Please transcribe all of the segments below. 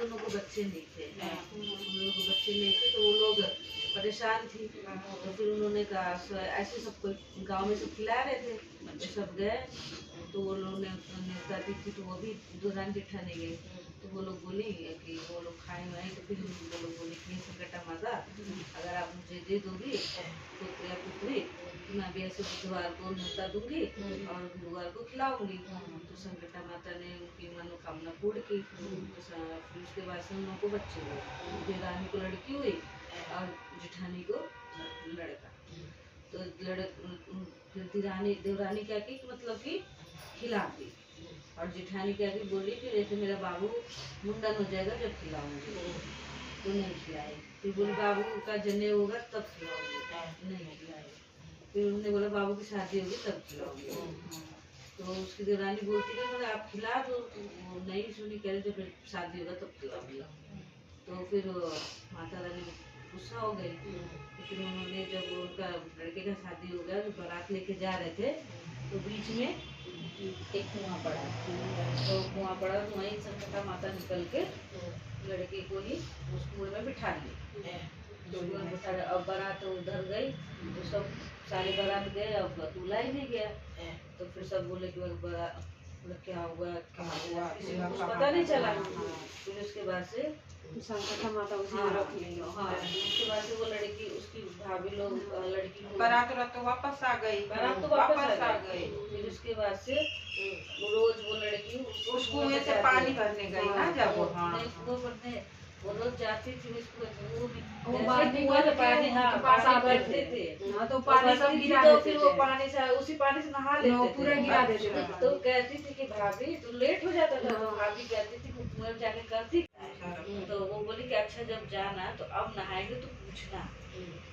दोनों को बच्चे नहीं थे, उन लोगों को बच्चे नहीं थे, तो वो लोग परेशान थी। तो फिर उन्होंने कहा ऐसे सबको गांव में सब खिला रहे थे, तो सब गए। तो वो लोग ने कहती थी, तो वो भी दुल्हन जेठानी गई। तो वो लोग बोली कि वो लोग खाए वाए, तो फिर वो लोग बोले कि संकटा माता अगर आप मुझे दे दोगी पुत्र या पुत्री, तो मैं भी ऐसे बुधवार को न्योता दूंगी और गुरुवार को खिलाऊंगी। तो संकटा माता ने उनकी मनोकामना पूर्ण की। तो फिर उसके बाद से उन लोगों को बच्चे हुए, देवरानी को लड़की हुई और जेठानी को लड़का। तो फिर देवरानी क्या की, मतलब कि खिला दी, और जेठानी क्या की बोली कि जैसे मेरा बाबू मुंडन हो जाएगा जब खिलाऊंगी, तो नहीं खिलाई। फिर बोली बाबू का जनेऊ होगा तब खिलाऊंगी, नहीं खिलाई। फिर उन्होंने बोला बाबू की शादी होगी तब खिलाऊंगी। तो उसकी देवरानी बोलती है बोले आप खिला दो, वो नहीं सुनी, कह रहे थे फिर शादी होगा तब खिलाऊंगी। तो फिर माता रानी गुस्सा हो गई। तो फिर उन्होंने जब उनका लड़के का शादी हो गया, तो बारात लेके जा रहे थे, तो बीच में एक कुआं पड़ा। तो कुआं पड़ा, तो वहीं संकटा माता निकल के लड़के को ही उस कुएं में बिठा ली। अब बारात उधर गई, तो सब सारे बारात गए, अब दूल्हा ही नहीं गया। तो फिर सब बोले कि क्या हुआ किसी को कुछ पता नहीं चला। फिर उसके बाद से संकटा माता उसी में रख ली। हाँ, उसके बाद से वो लड़की उसकी भाभी लोग लड़की बारात तो वापस आ गई, बारात तो वापस आ गई। फिर उसके बाद से रोज वो लड़की उस कुएं से पानी भरने गई ना, जब कुएं भरने वो लोग जाती थी वो पानी पानी पास भरते थे, तो पानी सब गिरा तो देते फिर थे। वो पानी से उसी पानी से नहा लेते थे, पूरा गिरा देते थे। तो कहती थी कि भाभी तो लेट हो जाता था, तो भाभी कहती थी कि कुएं जाके करती। तो वो बोली कि अच्छा जब जाना तो अब नहाएंगे तो पूछना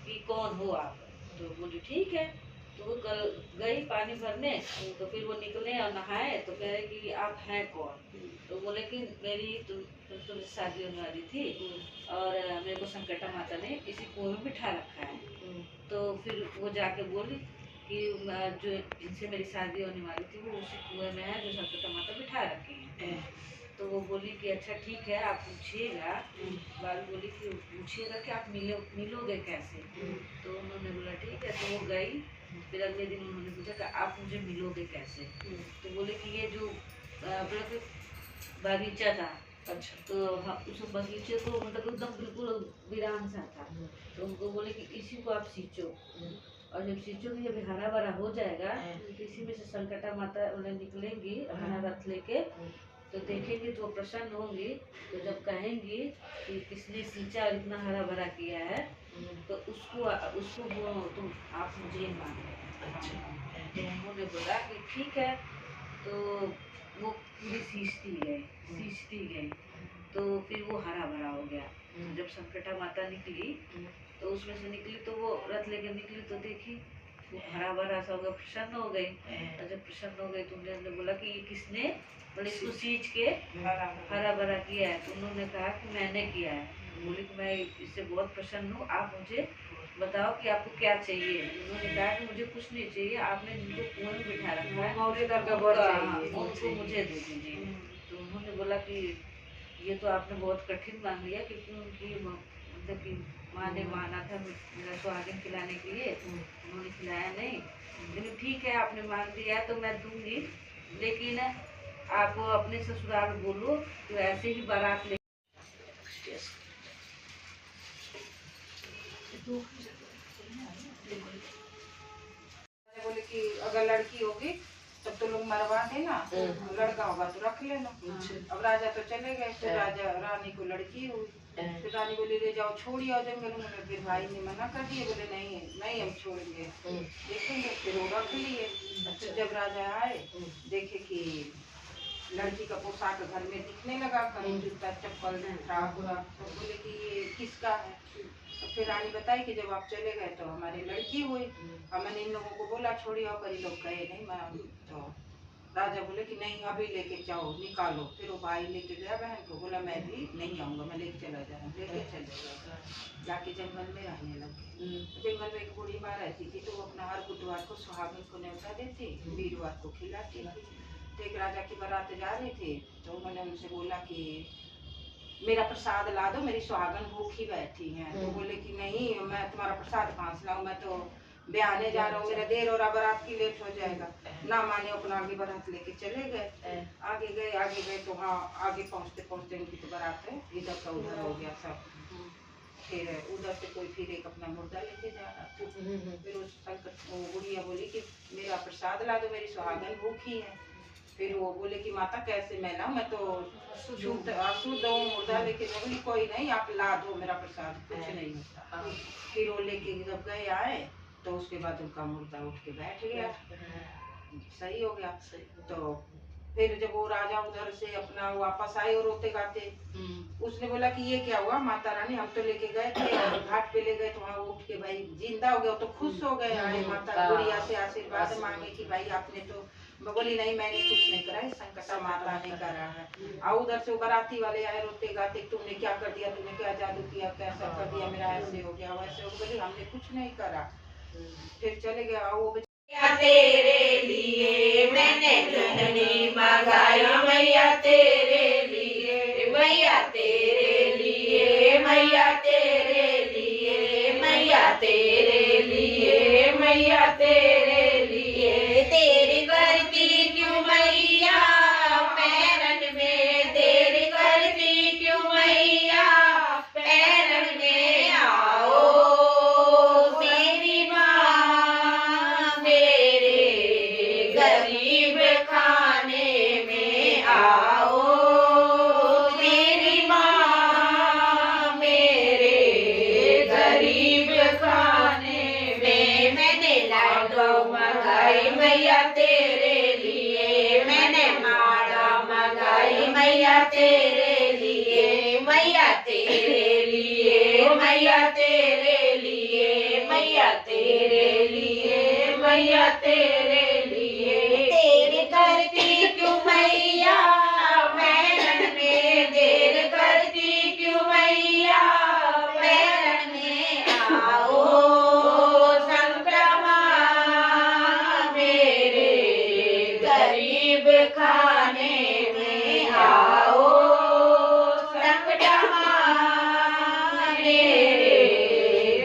कि कौन हो आप। तो बोली ठीक है। तो वो कल गई पानी भरने, तो फिर वो निकले और नहाए, तो कह रहे कि आप हैं कौन। तो बोले कि मेरी तुमसे शादी होने वाली थी और मेरे को संकटा माता ने इसी कुएं में बिठा रखा है। तो फिर वो जाके बोली कि जो जिनसे मेरी शादी होने वाली थी वो उसी कुएं में है जो संकटा माता बिठा रखी है। तो वो बोली कि अच्छा ठीक है आप पूछिएगा। बाल बोली कि पूछिएगा कि आप मिलोगे कैसे। तो उन्होंने बोला ठीक है। तो वो गई, फिर अगले दिन उन्होंने पूछा कि आप मुझे मिलोगे कैसे। तो बोले कि ये जो बगीचा था, अच्छा तो उस बगीचे को मतलब एकदम बिल्कुल वीरान सा था। तो उनको बोले कि इसी को आप सींचो, और जब सींचोगे जब हरा भरा हो जाएगा तो इसी में से संकटा माता निकलेंगी अपना रथ लेके, तो देखेंगे तो प्रसन्न होंगी। तो जब कहेंगी कि किसने सींचा और इतना हरा भरा किया है, तो उसको वो तुम आप मुझे मानो। तो उन्होंने बोला कि ठीक है। तो वो पूरी सींचती गई, तो फिर वो हरा भरा हो गया। जब संकटा माता निकली तो उसमें से निकली, तो वो रथ लेकर निकली, तो देखी वो हरा भरा सा होगा, प्रसन्न हो गई। और जब प्रसन्न हो गई तो उन्होंने बोला कि ये किसने बोले इसको सींच के हरा भरा किया है। तो उन्होंने कहा कि मैंने किया है। बोली कि मैं इससे बहुत प्रसन्न हूँ, आप मुझे बताओ कि आपको क्या चाहिए। उन्होंने कहा कि मुझे कुछ नहीं चाहिए, आपने जिनको कुएं में बिठा रखा है उनको मुझे दे दीजिए। तो उन्होंने बोला कि ये तो आपने बहुत कठिन मांग लिया, क्योंकि उनकी मतलब कि माँ ने माना था मेरा सुहागिन खिलाने के लिए, उन्होंने खिलाया नहीं। लेकिन ठीक है आपने मांग दिया तो मैं दूंगी, लेकिन आप अपने ससुराल बोलो तो ऐसे ही बारात ले। बोले कि अगर लड़की होगी तब तो लोग मरवा देना, लड़का होगा तो रख लेना। अब राजा तो चले गए, फिर राजा रानी को लड़की हुई। फिर रानी बोली ले जाओ छोड़ आओ जंगल में। फिर भाई ने मना कर दिए, बोले नहीं नहीं हम छोड़ेंगे, देखेंगे। फिर वो रख लिए। फिर जब राजा आए देखे कि लड़की का पोशाक घर में दिखने लगा, कहीं जूता चप्पल फ्रॉक व्राक, तो बोले कि ये किसका है। तो फिर रानी बताई कि जब आप चले गए तो हमारी लड़की हुई, और मैंने इन लोगों को बोला छोड़ी आओ, पर लोग गए नहीं। मैं तो राजा बोले कि नहीं अभी लेके जाओ निकालो। फिर वो भाई लेके गया बहन को, बोला मैं भी नहीं आऊँगा, मैं लेके चला जा रहा हूँ। लेके चले गए, जाके जंगल में रहने लगे। जंगल में एक बूढ़ी माँ रहती थी, तो वो अपना हर बुधवार को सुहागिन को न्योता देती, वीरवार को खिलाती थी। तो एक राजा की बारात जा रही थी, तो उन्होंने उनसे बोला कि मेरा प्रसाद ला दो, मेरी सुहागन भूखी बैठी है। तो बोले कि नहीं, मैं तुम्हारा प्रसाद कहाँ से लाऊं, मैं तो ब्याहने जा रहा हूँ, मेरा देर हो रहा, बारात की लेट हो जाएगा। ना माने, अपना आगे बारात लेके चले गए। आगे गए तो हाँ, आगे पहुँचते पहुँचते उनकी तो बारात है इधर का उधर हो गया सब। फिर उधर से कोई फिर एक अपना मुर्दा लेके जा रहा था। फिर उस वो बुढ़िया बोली कि मेरा प्रसाद ला दो, मेरी सुहागन भूखी है। फिर वो बोले कि माता कैसे मैं लाऊं, मैं तो शुद्ध हूँ, मुर्दा लेके जाऊंगी। कोई नहीं, आप ला दो मेरा प्रसाद, कुछ नहीं होता। फिर वो लेके जब गए आए तो उसके बाद उनका मुर्दा उठ के बैठ गया, सही हो गया। तो फिर जब वो राजा उधर से अपना वापस आए और रोते गाते, उसने बोला कि ये क्या हुआ माता रानी, हम तो लेके गए थे और घाट पे ले गए तो वहाँ उठ के भाई जिंदा हो गया। तो खुश हो गए, आए माता गुड़िया से आशीर्वाद मांगे कि भाई आपने तो, बोली नहीं मैंने कुछ नहीं करा, संकटा माता ने करा है। और उधर से बाराती वाले आए रोते गाते, तुमने क्या कर दिया, तुमने क्या जादू किया, कैसा कर दिया, मेरा ऐसे हो गया वैसे हो गया। बोली हमने कुछ नहीं करा। फिर चले गए। वो तेरे लिए मैंने जननी मंगाई, मैया तेरे लिए, मैया तेरे लिए, मैया तेरे लिए, मैया तेरे लिए, मैया तेरे लिए। तेरी करती क्यों मैया पैरन में, तेरी करती क्यों मैया पैरन में, आओ मेरी माँ मेरे गरीब खाने में, आओ मेरी माँ मेरे गरीब खाने में। मैंने लाडो मंगाई मैया तेरे लिए, मैंने माला मंगाई मैया तेरे लिए, मैया तेरे लिए, मैया तेरे लिए, मैया तेरे लिए, मैया तेरे लिए। तेरी करती क्यों मैया पैरन में, देर करती क्यों मैया पैरन में, आओ संक्रमा मेरे गरीब खाने में, आओ संक्रमा मेरे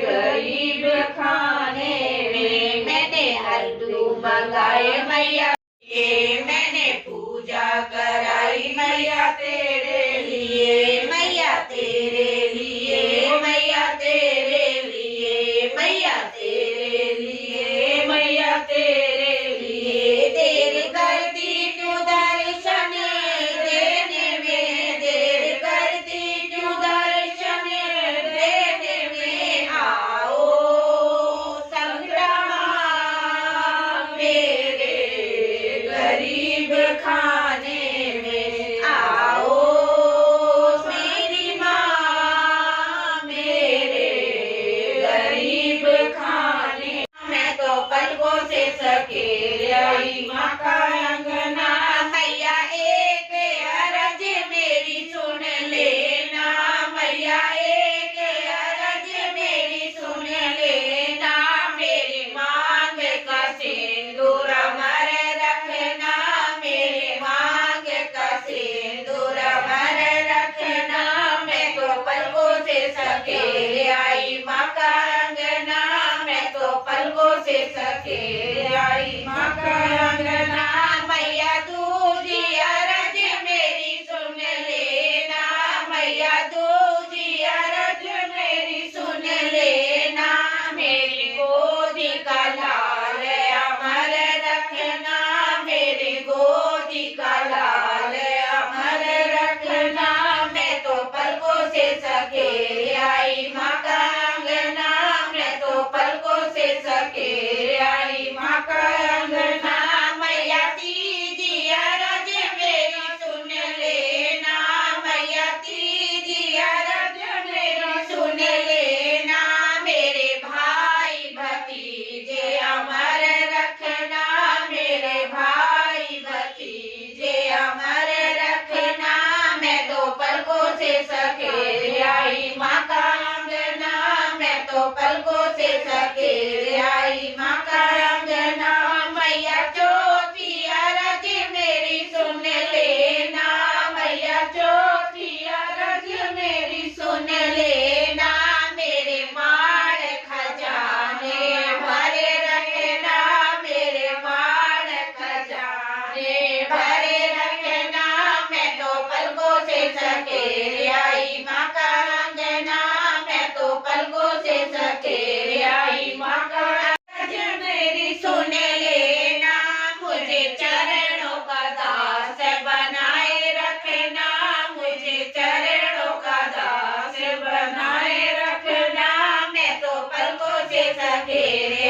गरीब खाने में। मैंने हल्दू मंगाए मैया ये, मैंने पूजा कराई मैया तेरे लिए, मैया तेरे लिए, मैया तेरे लिए, मैया तेरे लिए, मैया तेरे लिए। तेरी करती क्यों दर्शन देने में, देर करती क्यों दर्शन देने में, आओ संक्रमा मेरे गरीब खाने में, आओ मेरी माँ मेरे गरीब खाने। मैं तो पलकों से सके आई माँ का अंगना, मैया एक अरज मेरी सुन लेना, मैया एक अरज मेरी सुन लेना। मेरी मांग का सिंदूर मर रखना, मेरी मांग का सिंदूर मर रखना। मैं तो पलकों से सके आई माँ का अंगना, मैं तो पलकों से सके आई माँ का अंगना। मैया दूजी अरज मेरी सुन लेना, मैया दूजी अरज मेरी सुन लेना। मेरी गोदी का लाल अमर रखना, मेरी गोदी का लाल अमर रखना। मैं तो पलकों से सके आई माँ का अंगना, मैं तो पलकों से सके आई माँ का अंगना। मैया तीजी अरज मेरी सुन लेना, मैया तीजी लेना मेरे माल खजाने भरे रखना मेरे माल खजाने भरे रखना मैं तो पलकों से सकेरे आई माँ का अंगना मैं तो पलकों से सकेरे आई माँ का मेरी सुन लेना मुझे चरणों का दास बनाए रखना मुझे चरणों का दास बनाए रखना मैं तो पलकों से सकेरे